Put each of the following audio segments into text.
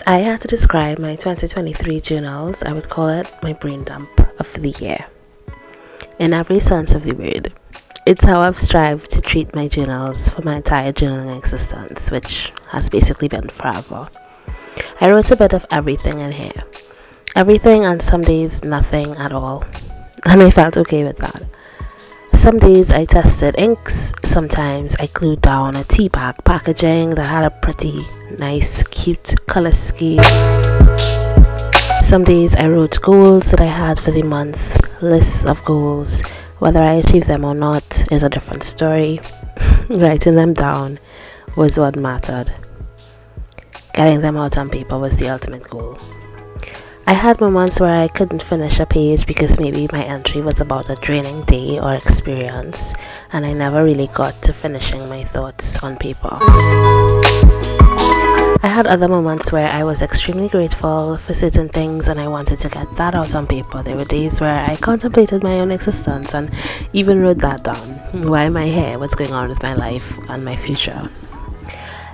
If I had to describe my 2023 journals, I would call it my brain dump of the year. In every sense of the word. It's how I've strived to treat my journals for my entire journaling existence, which has basically been forever. I wrote a bit of everything in here. Everything, and some days nothing at all. And I felt okay with that. Some days I tested inks, sometimes I glued down a tea bag packaging that had a pretty nice, cute color scheme. Some days I wrote goals that I had for the month, lists of goals. Whether I achieved them or not is a different story. Writing them down was what mattered. Getting them out on paper was the ultimate goal. I had moments where I couldn't finish a page because maybe my entry was about a draining day or experience, and I never really got to finishing my thoughts on paper. I had other moments where I was extremely grateful for certain things and I wanted to get that out on paper. There were days where I contemplated my own existence and even wrote that down. Why am I here? What's going on with my life and my future?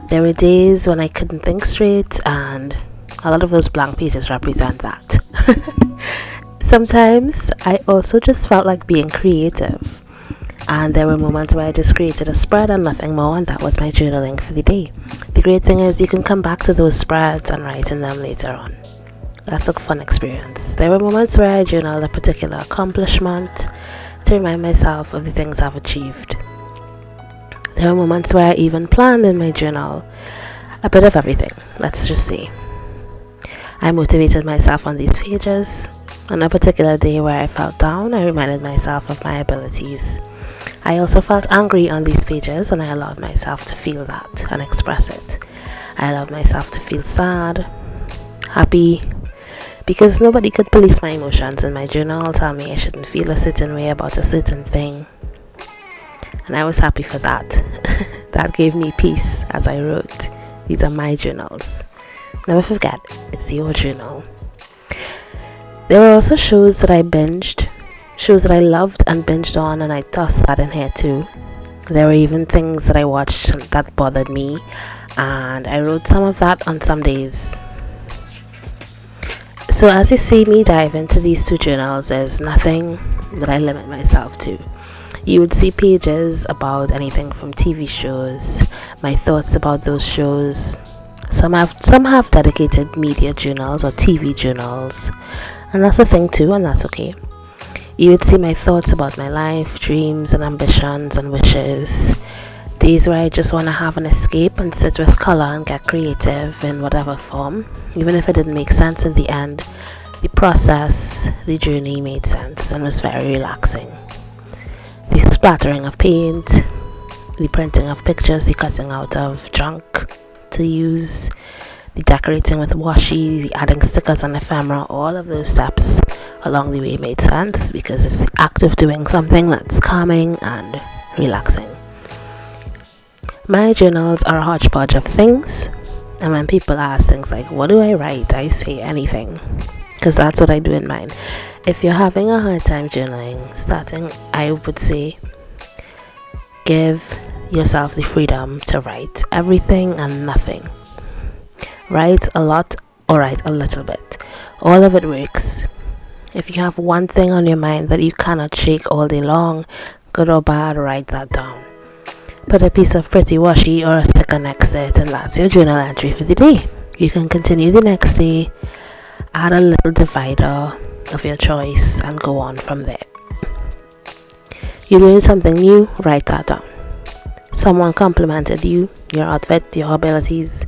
There were days when I couldn't think straight, and a lot of those blank pages represent that. Sometimes I also just felt like being creative, and there were moments where I just created a spread and nothing more, and that was my journaling for the day. The great thing is you can come back to those spreads and write in them later on. That's a fun experience. There were moments where I journaled a particular accomplishment to remind myself of the things I've achieved. There were moments where I even planned in my journal a bit of everything, let's just say. I motivated myself on these pages. On a particular day where I felt down, I reminded myself of my abilities. I also felt angry on these pages, and I allowed myself to feel that and express it. I allowed myself to feel sad, happy, because nobody could police my emotions in my journal, tell me I shouldn't feel a certain way about a certain thing. And I was happy for that. That gave me peace as I wrote. These are my journals. Never forget, it's your journal. There were also shows that I binged, shows that I loved and binged on, and I tossed that in here too. There were even things that I watched that bothered me, and I wrote some of that on some days. So as you see me dive into these two journals, there's nothing that I limit myself to. You would see pages about anything from TV shows, my thoughts about those shows. Some have dedicated media journals or TV journals, and that's a thing too, and that's okay. You would see my thoughts about my life, dreams and ambitions and wishes. Days where I just want to have an escape and sit with color and get creative in whatever form. Even if it didn't make sense in the end, the process, the journey made sense and was very relaxing. The splattering of paint, the printing of pictures, the cutting out of junk to use, the decorating with washi, the adding stickers and ephemera, all of those steps along the way made sense because it's the act of doing something that's calming and relaxing. My journals are a hodgepodge of things, and when people ask things like, what do I write? I say anything, because that's what I do in mine. If you're having a hard time journaling, starting, I would say, give yourself the freedom to write everything and nothing. Write a lot or write a little bit. All of it works. If you have one thing on your mind that you cannot shake all day long, good or bad, write that down. Put a piece of pretty washi or a sticker next to it, and that's your journal entry for the day. You can continue the next day, add a little divider of your choice, and go on from there. You learn something new, write that down. Someone complimented you, your outfit, your abilities,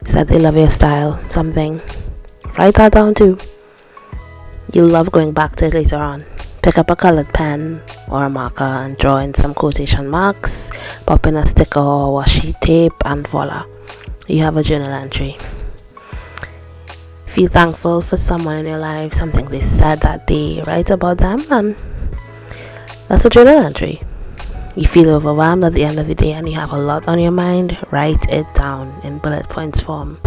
said they love your style, something. Write that down too. You'll love going back to it later on. Pick up a colored pen or a marker and draw in some quotation marks, pop in a sticker or washi tape, and voila, you have a journal entry. Feel thankful for someone in your life, something they said that day, write about them, and that's a journal entry. You feel overwhelmed at the end of the day and you have a lot on your mind, write it down in bullet points form.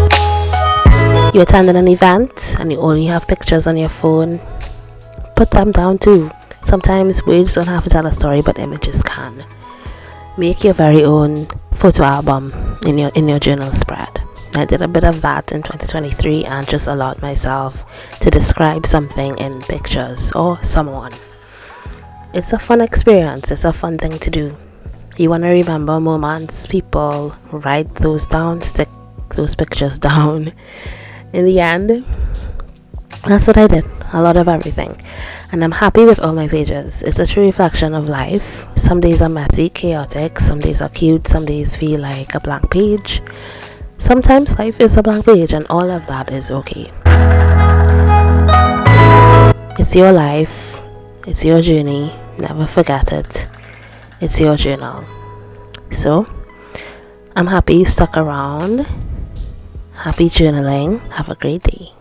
You attended an event and you only have pictures on your phone, put them down too. Sometimes words don't have to tell a story, but images can. Make your very own photo album in your journal spread. I did a bit of that in 2023 and just allowed myself to describe something in pictures or someone. It's a fun experience, it's a fun thing to do. You want to remember moments, people, write those down, stick those pictures down. In the end, that's what I did, a lot of everything. And I'm happy with all my pages. It's a true reflection of life. Some days are messy, chaotic, some days are cute, some days feel like a blank page. Sometimes life is a blank page and all of that is okay. It's your life, it's your journey, never forget it. It's your journal. So, I'm happy you stuck around. Happy journaling. Have a great day.